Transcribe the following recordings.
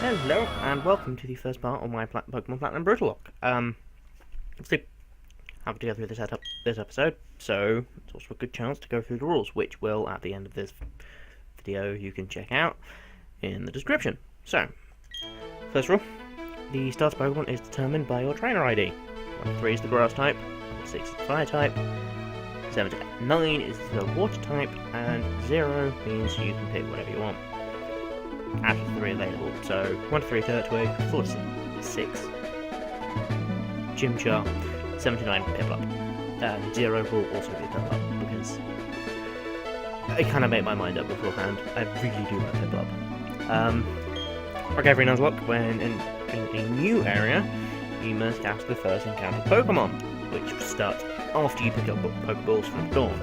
Hello, and welcome to the first part of my Pokemon Platinum Brutlelocke. Obviously, happy to go through this episode, so it's also a good chance to go through the rules, which will, at the end of this video, you can check out in the description. So, first rule, the starter Pokemon is determined by your trainer ID. Number 3 is the Grass type, number 6 is the Fire type, 7 to 9 is the Water type, and 0 means you can pick whatever you want out of the 3 available. So 1 to 3 Turtwig, 4 to 6 Chimchar, 7 to 9 Piplup. 0 will also be Piplup because I kind of made my mind up beforehand. I really do like Piplup. Okay, every Nuzlocke, when in a new area, you must catch the first encountered Pokemon, which starts after you pick up Pokeballs from Dawn.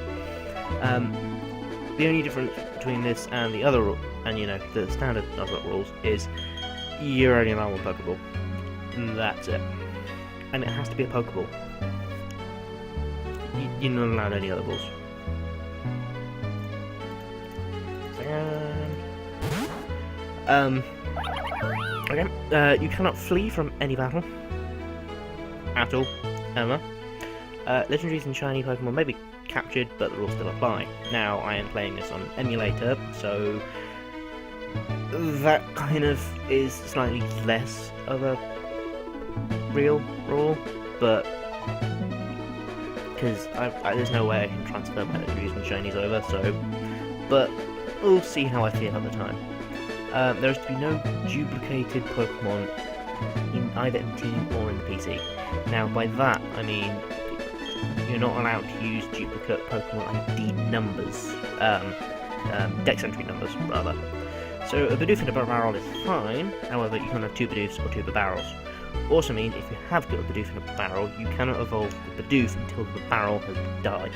The only difference between this and the other the standard Nuzlocke rules is you're only allowed one Pokeball. And that's it. And it has to be a Pokeball. You're not allowed any other balls. Okay. You cannot flee from any battle at all, ever. Legendaries and shiny Pokemon may be captured, but the rules still apply. Now, I am playing this on emulator, so that kind of is slightly less of a real rule, but because there's no way I can transfer my legendaries and shinies over, so but we'll see how I feel at the time. There is to be no duplicated Pokemon in either in Team or in the PC. Now, by that I mean you're not allowed to use duplicate Pokemon ID numbers, Dex entry numbers rather. So a Bidoof and a barrel is fine, however you can have 2 Bidoofs or 2 barrels. Also means if you have got a Bidoof and a barrel, you cannot evolve the Bidoof until the barrel has died.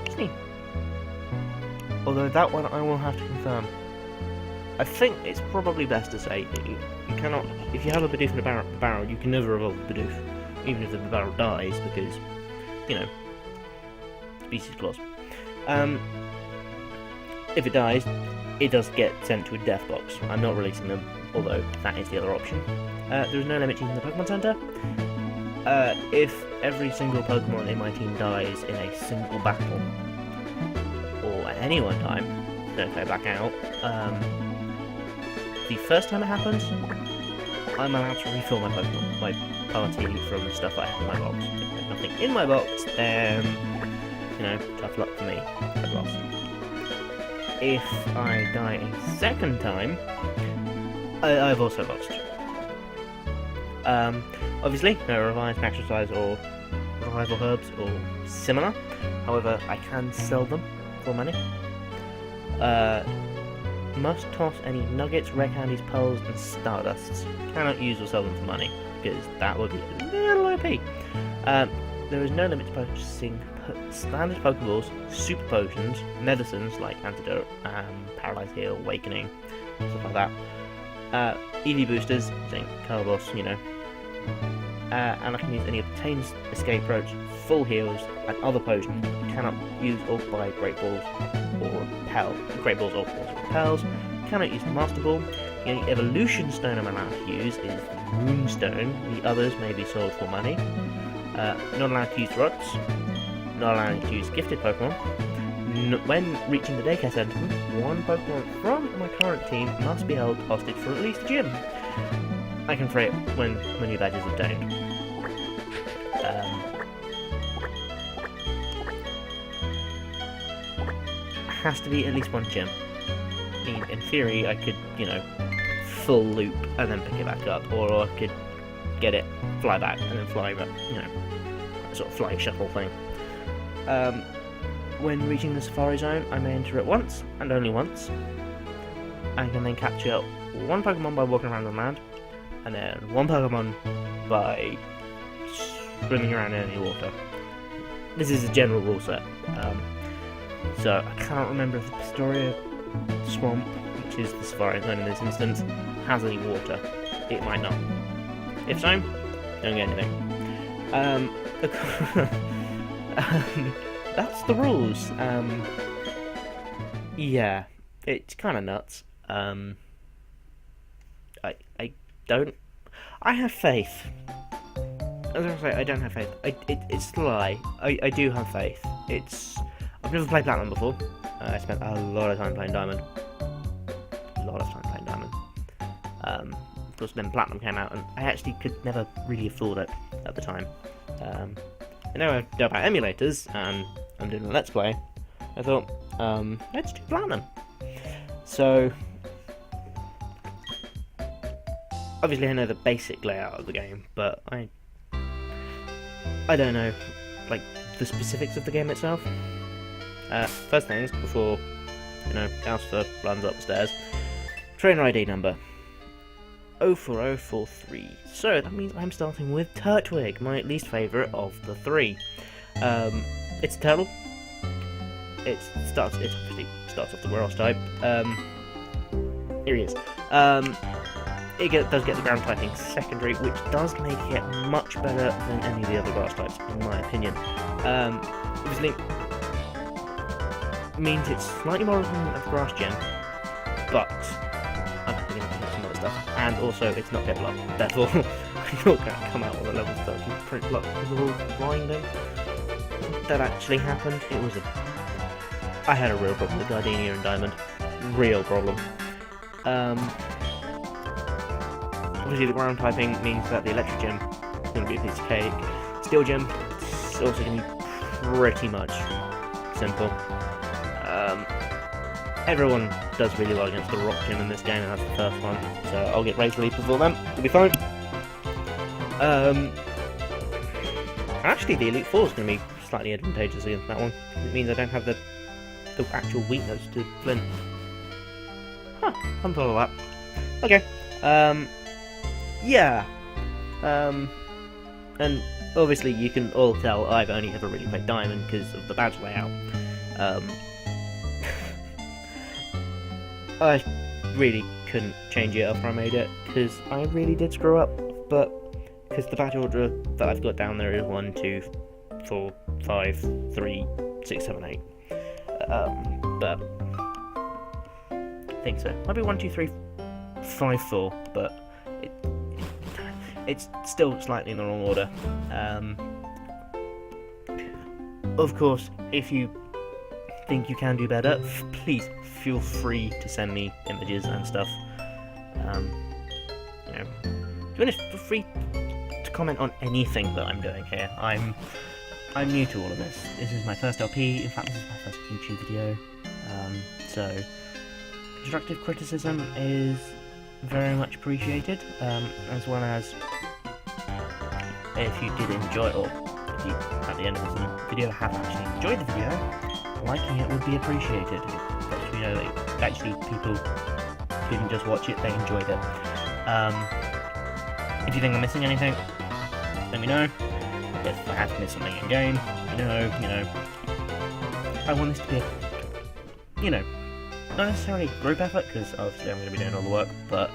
It's neat. Although that one I will have to confirm. I think it's probably best to say that you cannot, if you have a Bidoof and a barrel, you can never evolve the Bidoof, even if the barrel dies, because, species clause. If it dies, it does get sent to a death box. I'm not releasing them, although that is the other option. There is no limit using the Pokemon Center. If every single Pokemon in my team dies in a single battle, or at any one time, don't go back out, the first time it happens, I'm allowed to refill my Pokemon, my party from stuff I have in my box. If there's nothing in my box, then, tough luck for me, I've lost. If I die a second time, I've also lost. Obviously, no revised exercise or revival herbs or similar. However, I can sell them for money. Must toss any nuggets, rare candies, pearls, and stardusts. Cannot use or sell them for money, because that would be a little OP. There is no limit to purchasing standard Pokeballs, super potions, medicines like Antidote, Paralyze Heal, Awakening, stuff like that. EV boosters, think Carbos, and I can use any obtained escape routes, full heals, and other potions. Cannot use or buy Great Balls or Repel. Great Balls or Repels. Cannot use Master Ball. The only Evolution Stone I'm allowed to use is the Moonstone. The others may be sold for money. Not allowed to use Rots. Not allowed to use Gifted Pokemon. When reaching the Daycare Center, one Pokemon from my current team must be held hostage for at least a gym. I can free it when new badge is obtained. Has to be at least one gym. I mean, in theory, I could, full loop and then pick it back up, or I could get it, fly back, and then fly back, sort of fly shuttle thing. When reaching the Safari Zone, I may enter it once, and only once. I can then capture one Pokemon by walking around the land, and then one Pokemon by swimming around in any water. This is a general rule set. So I cannot remember if the Pastoria Swamp, which is the Safari Zone in this instance, has any water. It might not. If so, don't get anything. That's the rules. Yeah. it's kind of nuts. I don't. I have faith. I was gonna say I don't have faith. It's a lie. I do have faith. I've never played Platinum before. I spent a lot of time playing Diamond. Of course, then Platinum came out, and I actually could never really afford it at the time. I know I know about emulators, and I'm doing a Let's Play. I thought, let's do Platinum. So, obviously I know the basic layout of the game, but I don't know, like, the specifics of the game itself. First things, before, Alpha runs up the stairs, trainer ID number 04043. So that means I'm starting with Turtwig, my least favourite of the three. It's a turtle. It obviously starts off the grass type. Here he is. It does get the ground typing secondary, which does make it much better than any of the other grass types, in my opinion. Obviously, means it's slightly more than a grass gem, but I'm probably going to pick some other stuff. And also, it's not get block, therefore, I'm not going to come out with a level 30 print block because of all blinding. That actually happened. I had a real problem with Gardenia and Diamond. Real problem. Obviously the ground typing means that the electric gem is going to be a piece of cake. Steel gem is also going to be pretty much simple. Everyone does really well against the rock gem in this game, and that's the first one. So I'll get Razor Leaf before them. It'll be fine. Actually the Elite Four is going to be slightly advantageous against that one. It means I don't have the actual weakness to Flint. Huh, I'm full of that. Okay. Yeah. And obviously you can all tell I've only ever really played Diamond because of the badge layout. I really couldn't change it after I made it because I really did screw up, but because the badge order that I've got down there is 1, 2, 4, 5, 3, 6, 7, 8. But I think so. Might be 1, 2, 3, 5, 4, but it's still slightly in the wrong order. Of course, if you think you can do better, please feel free to send me images and stuff. To be honest, feel free to comment on anything that I'm doing here. I'm new to all of this. This is my first LP. In fact, this is my first YouTube video. So constructive criticism is very much appreciated, as well as if you did enjoy, or if you at the end of this video have actually enjoyed the video, liking it would be appreciated. But you know that actually people didn't just watch it, they enjoyed it. If you think I'm missing anything, let me know. If I have missed something in game, I want this to be not necessarily a group effort, because obviously I'm going to be doing all the work, but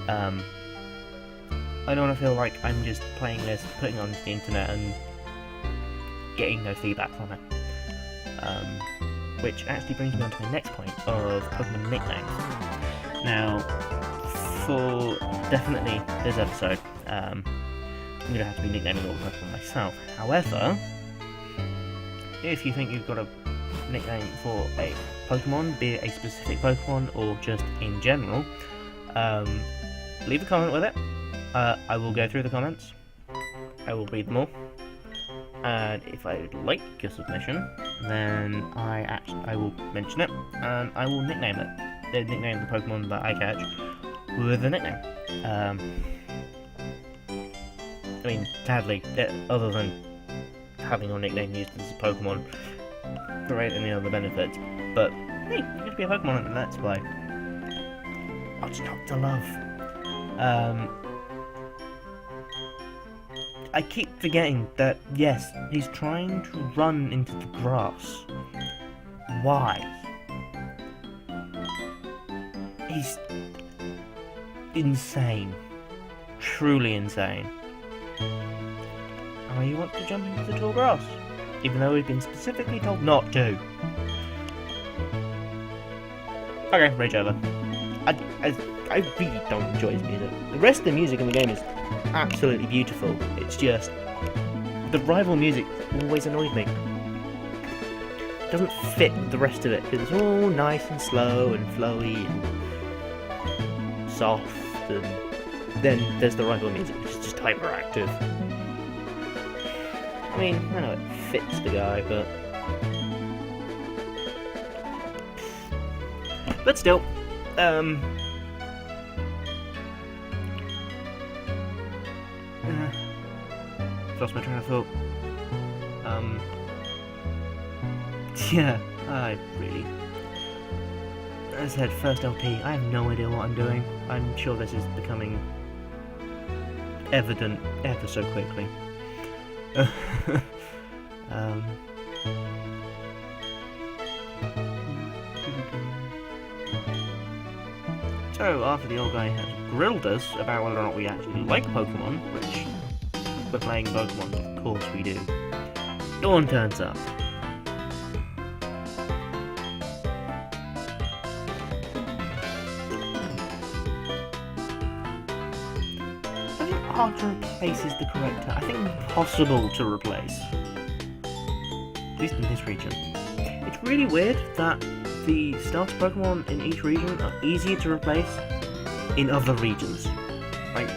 I don't want to feel like I'm just playing this, putting it on the internet and getting no feedback from it. Which actually brings me on to my next point of Pokemon nicknames. Now, for definitely this episode, I'm going to have to be nicknaming all the Pokemon myself. However, if you think you've got a nickname for a Pokemon, be it a specific Pokemon or just in general, leave a comment with it. I will go through the comments. I will read them all. And if I like your submission, then I will mention it, and I will nickname it. Nickname the Pokemon that I catch with a nickname. I mean, sadly, other than having your nickname used as a Pokemon, there ain't any other benefits. But hey, you get to be a Pokemon in Let's Play. What's not to love? I keep forgetting that, yes, he's trying to run into the grass. Why? He's insane. Truly insane. Oh, he wants to jump into the tall grass, even though we've been specifically told not to. Okay, rage over. I really don't enjoy his music. The rest of the music in the game is absolutely beautiful. It's just the rival music always annoys me. It doesn't fit the rest of it because it's all nice and slow and flowy and soft, and then there's the rival music, which is just hyperactive. I mean, I know it fits the guy, but still, lost my train of thought. Yeah, I really... As I said, first LP, I have no idea what I'm doing. I'm sure this is becoming evident ever so quickly. So, after the old guy has grilled us about whether or not we actually like Pokemon, which we're playing Pokemon, of course we do, Dawn turns up. I think hard to replace is the correct term. I think impossible to replace. At least in this region. It's really weird that the starter Pokemon in each region are easier to replace in other regions. Like,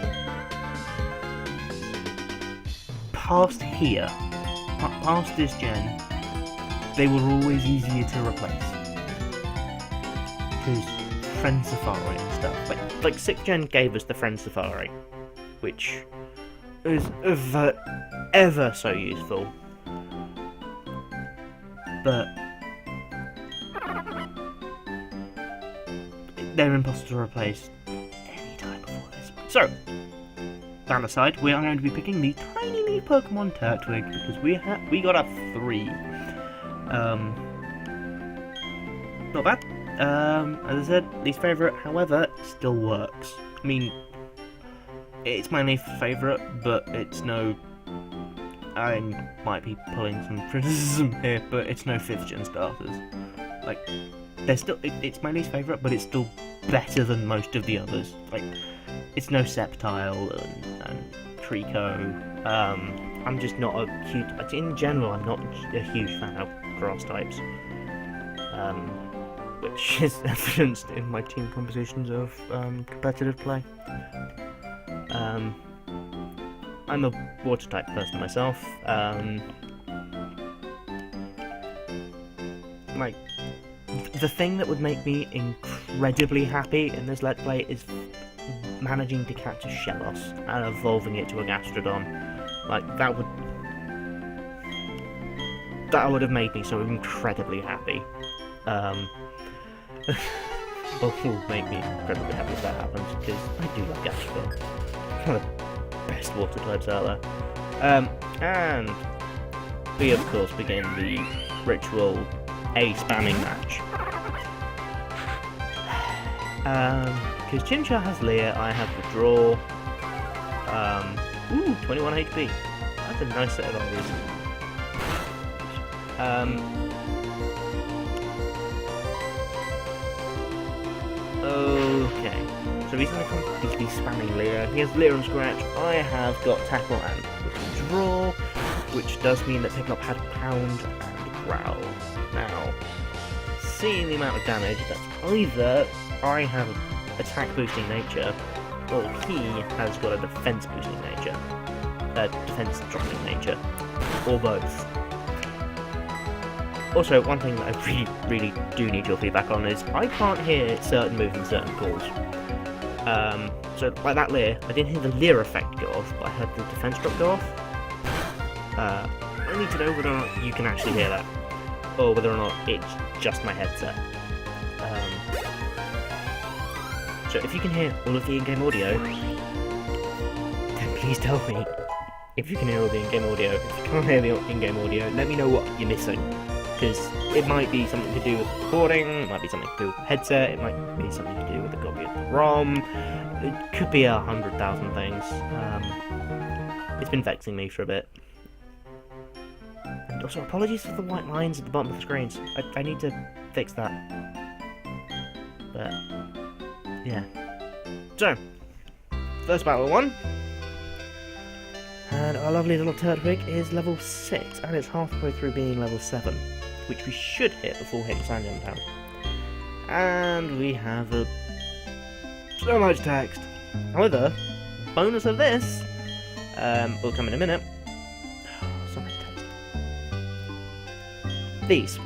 past here, past this gen, they were always easier to replace. Because Friend Safari and stuff. Like 6th gen gave us the Friend Safari, which is ever so useful. But they're impossible to replace any time before this. So, down the side, we are going to be picking the tiny new Pokemon Turtwig because we got a 3. Not bad. As I said, least favourite, however, still works. I mean, it's my least favourite, but it's no... I might be pulling some criticism here, but it's no 5th gen starters. Like, they're still... It's my least favourite, but it's still better than most of the others. Like, it's no Sceptile and Trico. I'm just not a huge... In general, I'm not a huge fan of grass types. Which is evidenced in my team compositions of competitive play. I'm a water type person myself. Like, the thing that would make me incredibly happy in this Let's Play is managing to catch a Shellos and evolving it to a Gastrodon. Like, that would have made me so incredibly happy. Will make me incredibly happy if that happens, because I do love Gastrodon. One of the best water types out there. And we of course begin the ritual A spamming match. Because Chimchar has Leer, I have Withdraw. 21 HP. That's a nice set of Ollies. Okay. So he's going to be spamming Leer. He has Leer and Scratch. I have got Tackle and Withdraw, which does mean that Pickup had Pound and Growl. Now, seeing the amount of damage, that's either I have attack boosting nature, or he has got a defense boosting nature. Defense dropping nature. Or both. Also, one thing that I really do need your feedback on is I can't hear certain moves and certain calls. So, like that Leer, I didn't hear the Leer effect go off, but I heard the defense drop go off. I need to know whether or not you can actually hear that, or whether or not it's just my headset. So if you can hear all of the in-game audio, then please tell me if you can hear all the in-game audio. If you can't hear the in-game audio, let me know what you're missing. Because it might be something to do with the recording, it might be something to do with the headset, it might be something to do with the copy of the ROM, it could be 100,000 things. It's been vexing me for a bit. And also, apologies for the white lines at the bottom of the screens. I need to fix that. But yeah. So, first battle won. And our lovely little Turtwig is level 6, and it's halfway through being level 7, which we should hit before we hit the Sand Town. And we have so much text. However, bonus of this will come in a minute. So much text. These,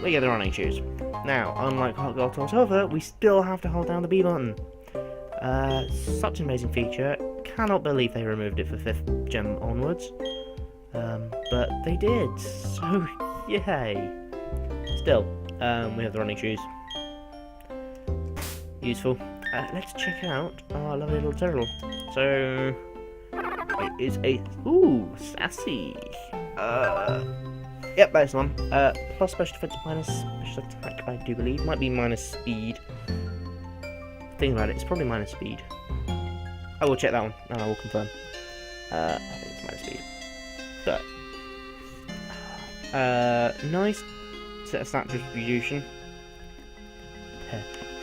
we get the running shoes. Now, unlike Hot Gold Silver, we still have to hold down the B button. Such an amazing feature. Cannot believe they removed it for 5th gem onwards. But they did. So, yay. Still, we have the running shoes. Useful. Let's check out our lovely little turtle. So, it is a... Ooh, sassy. Yep, that's one. Plus special defense minus special attack, I do believe. Might be minus speed. Think about it, it's probably minus speed. I will check that one, and I will confirm. I think it's minus speed. But, nice set of stat distribution.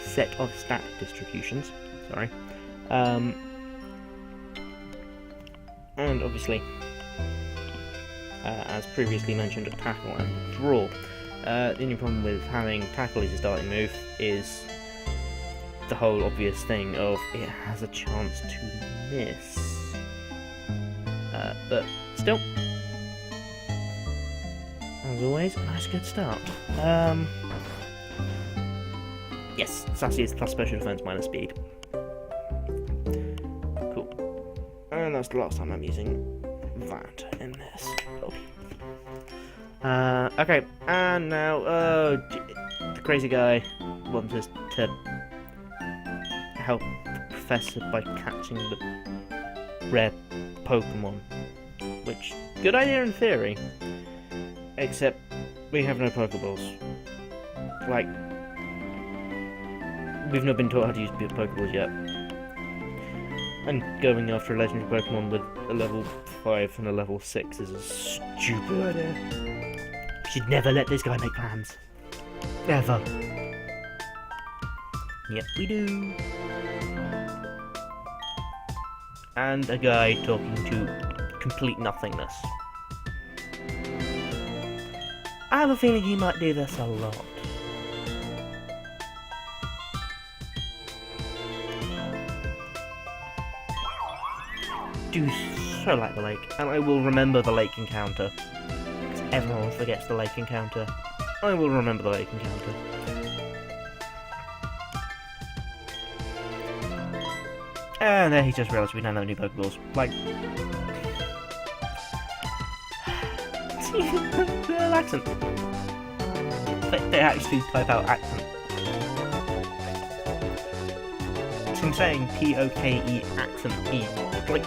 Set of stat distributions, sorry. And obviously, as previously mentioned, tackle and draw. The only problem with having tackle as a starting move is the whole obvious thing of it has a chance to miss. But still, as always, a nice good start. Yes, Sassy is plus special defense minus speed. Cool. And that's the last time I'm using that in this. Okay, and now, the crazy guy wants us to help the professor by catching the rare Pokemon. Which, good idea in theory. Except, we have no Pokeballs. Like, we've not been taught how to use Pokeballs yet. And going after a legendary Pokemon with a level 5 and a level 6 is a stupid idea. We should never let this guy make plans. Ever. Yep, we do. And a guy talking to complete nothingness. I have a feeling he might do this a lot. Do so like the lake, and I will remember the lake encounter. Everyone forgets the lake encounter. I will remember the lake encounter. And then he just realised we don't have any Pokeballs. Like... the accent. They actually type out accent. So I'm saying P-O-K-E accent E. Like...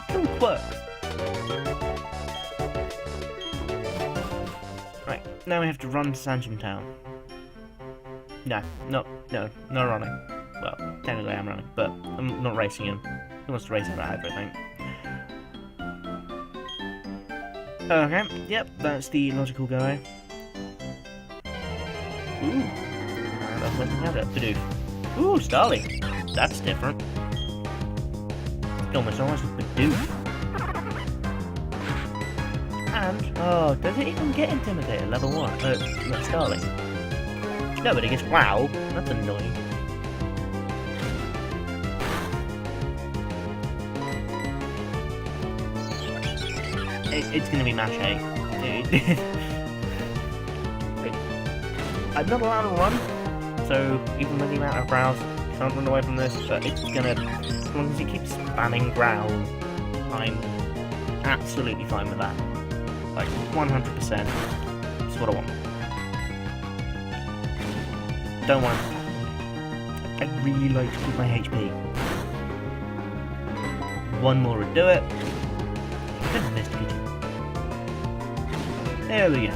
it works. Right, now we have to run to Sanjin Town. No running. Well, technically I'm running, but I'm not racing him. He wants to race him out, I think. Okay, yep, that's the logical guy. Ooh, that's what we have it to do. Ooh, Starly. That's different. Almost like Bidoof. And, oh, does it even get intimidated? Level 1? That's Starly. No, but it gets wow. That's annoying. It's gonna be Mache. I'm not allowed to run, so even with the amount of growls, I can't run away from this, but it's gonna, as long as he keeps spamming growl, I'm absolutely fine with that. Like, 100%. That's what I want. Don't want to. I really like to keep my HP. One more would do it. Gonna investigate. There we go.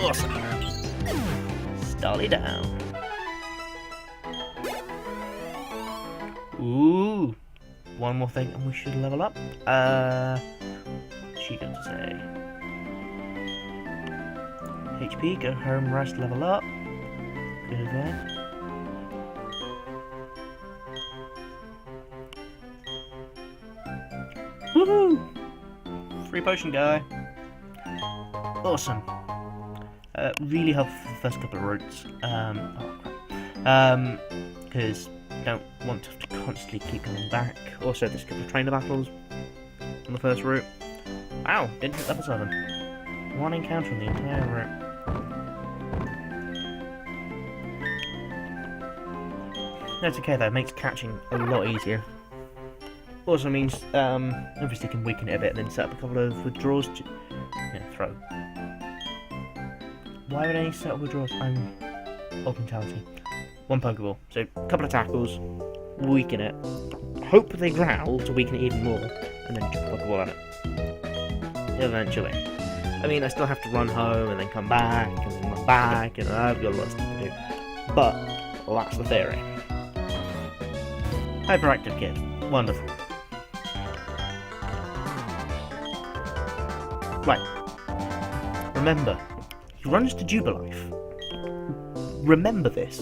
Awesome. Starly down. Ooh. One more thing and we should level up. She got to say. HP HP, go home, rest, level up. Good event. Woohoo! Free potion guy. Awesome. Really helpful for the first couple of routes. Because don't want to have to constantly keep coming back. Also, there's a couple of trainer battles on the first route. Wow, didn't hit level 7. One encounter on the entire route. That's okay though, it makes catching a lot easier. Also means, obviously can weaken it a bit and then set up a couple of withdrawals to throw. Why would I set up withdrawals? I'm old mentality. One Pokeball. So, a couple of tackles, weaken it, hope they growl to weaken it even more, and then chuck a Pokeball at it. Eventually. I mean, I still have to run home and then come back, and then run back, and I've got a lot of stuff to do. But, well, that's the theory. Hyperactive kid. Wonderful. Right. Remember, he runs to Jubilife. Remember this.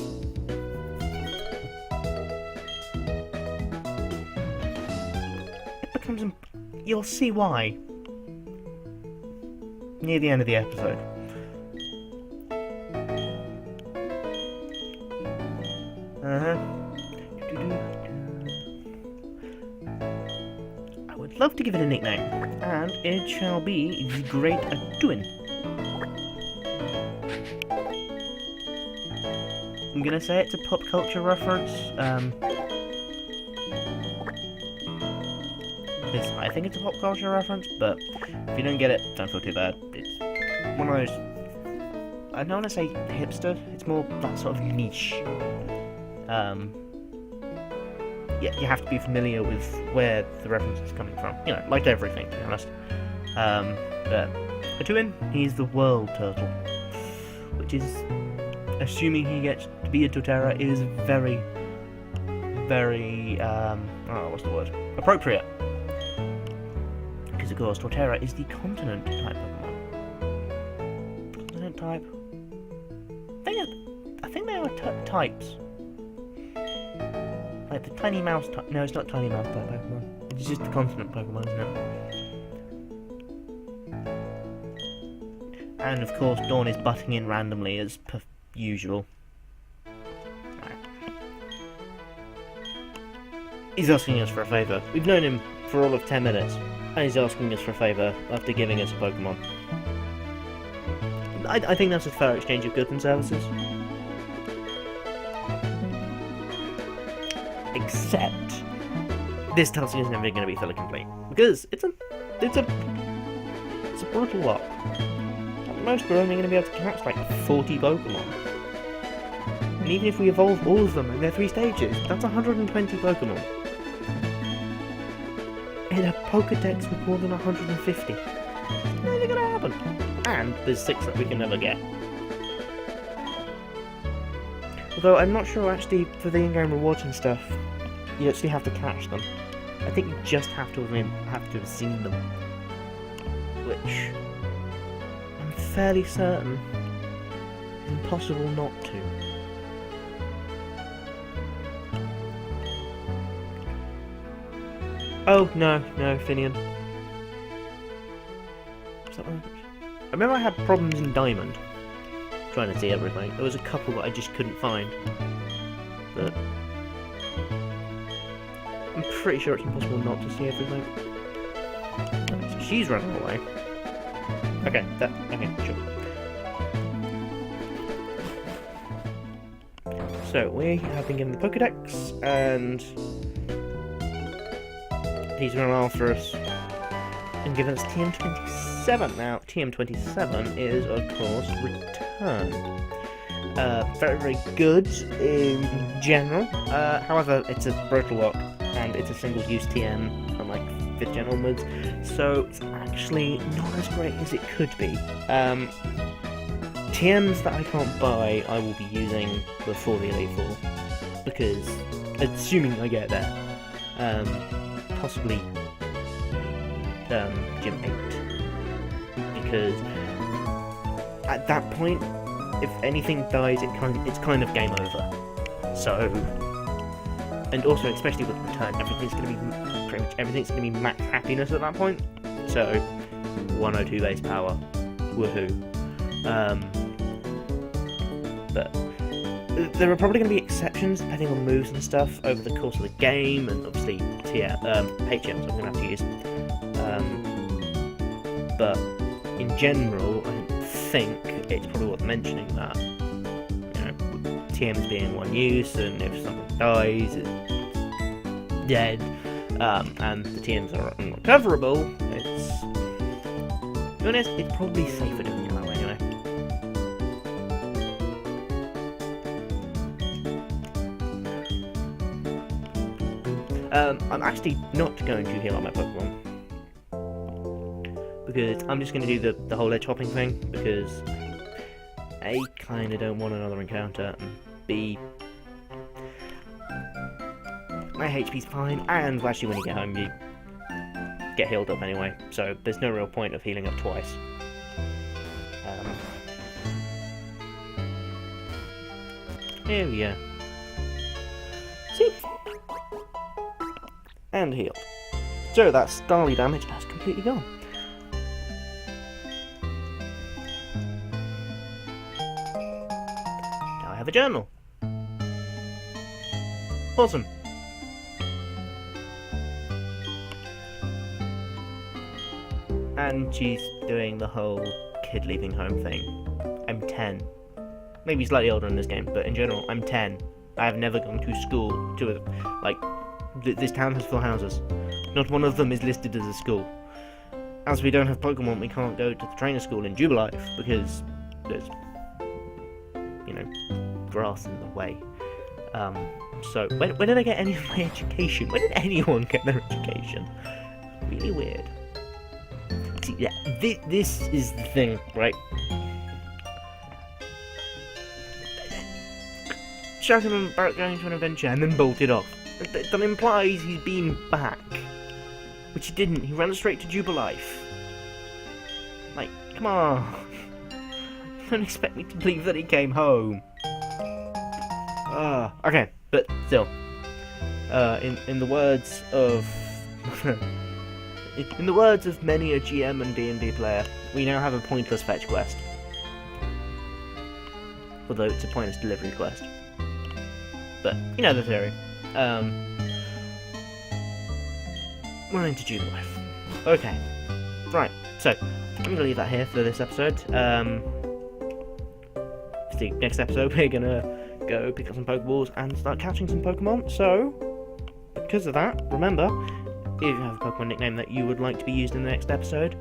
It becomes... You'll see why. Near the end of the episode. I would love to give it a nickname, and it shall be the Great Aduin. I'm gonna say it's a pop culture reference, because I think it's a pop culture reference, but if you don't get it, don't feel too bad. It's one of those, I don't want to say hipster, it's more that sort of niche. Yeah, you have to be familiar with where the reference is coming from, you know, like everything, to be honest. But Aduin, he's the world turtle, which is, assuming he gets to be a Torterra, is very, very, what's the word? Appropriate. Because, of course, Torterra is the continent type Pokemon. Continent type? I think they are types. Like the tiny mouse type. No, it's not tiny mouse type Pokemon. It's just the continent Pokemon, isn't it? And, of course, Dawn is butting in randomly as per usual. Right. He's asking us for a favour. We've known him for all of 10 minutes, and he's asking us for a favour after giving us a Pokemon. I think that's a fair exchange of goods and services. Except, this task is never going to be fully complete, because it's a Brutlelocke. At most, we're only going to be able to catch like 40 Pokemon. And even if we evolve all of them in their 3 stages, that's 120 Pokemon. In a Pokedex with more than 150. It's never gonna happen. And there's 6 that we can never get. Although I'm not sure actually for the in-game rewards and stuff, you actually have to catch them. I think you just have to have seen them. Which I'm fairly certain is impossible not to. Oh, no, Finian. I remember I had problems in Diamond, trying to see everything. There was a couple that I just couldn't find. But I'm pretty sure it's impossible not to see everything. So she's running away. Okay, sure. So, we have been given the Pokedex, and he's run after us and given us TM27. Now, TM27 is, of course, returned. Very, very good in general. However, it's a Brutlelocke, and it's a single-use TM from, like, 5th gen onwards, so it's actually not as great as it could be. TMs that I can't buy, I will be using before the Elite Four, because, assuming I get there, possibly Gym 8, because at that point, if anything dies, it's kind of game over. So, and also especially with return, everything's gonna be pretty much everything's gonna be max happiness at that point. So, 102 base power, woohoo. But there are probably going to be exceptions depending on moves and stuff over the course of the game, and obviously HMs I'm going to have to use. But in general, I don't think it's probably worth mentioning that, you know, TMs being one use, and if something dies, it's dead, and the TMs are unrecoverable, to be honest, it's probably safer doing it that way anyway. I'm actually not going to heal up my Pokemon, because I'm just going to do the whole edge hopping thing, because A, kind of don't want another encounter, and B, my HP's fine, and actually when you get home you get healed up anyway, so there's no real point of healing up twice. Here we go. See? And heal. So that Starly damage has completely gone. Now I have a journal. Awesome. And she's doing the whole kid leaving home thing. I'm 10. Maybe slightly older in this game, but in general, I'm 10. I have never gone to school this town has 4 houses. Not one of them is listed as a school. As we don't have Pokemon, we can't go to the trainer school in Jubilife because there's, you know, grass in the way. So when did I get any of my education? When did anyone get their education? Really weird. See, yeah, this is the thing, right? Shouting him about going to an adventure and then bolted off. That implies he's been back. Which he didn't, he ran straight to Jubilife. Like, come on. Don't expect me to believe that he came home. Okay, but still. In the words of... in the words of many a GM and D&D player, we now have a pointless fetch quest. Although it's a pointless delivery quest. But, you know the theory. We're into Jubilife. Okay. Right, so, I'm going to leave that here for this episode. For the next episode, we're going to go pick up some Pokeballs and start catching some Pokemon. So, because of that, remember, if you have a Pokemon nickname that you would like to be used in the next episode,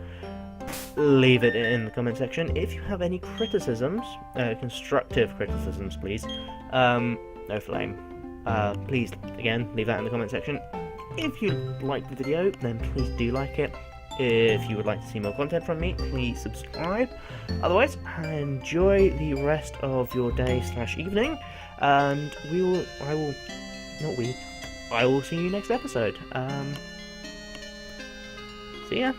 leave it in the comment section. If you have any criticisms, constructive criticisms, please, no flame. Please, again, leave that in the comment section. If you liked the video, then please do like it. If you would like to see more content from me, please subscribe. Otherwise, enjoy the rest of your day / evening, and I will see you next episode. See ya.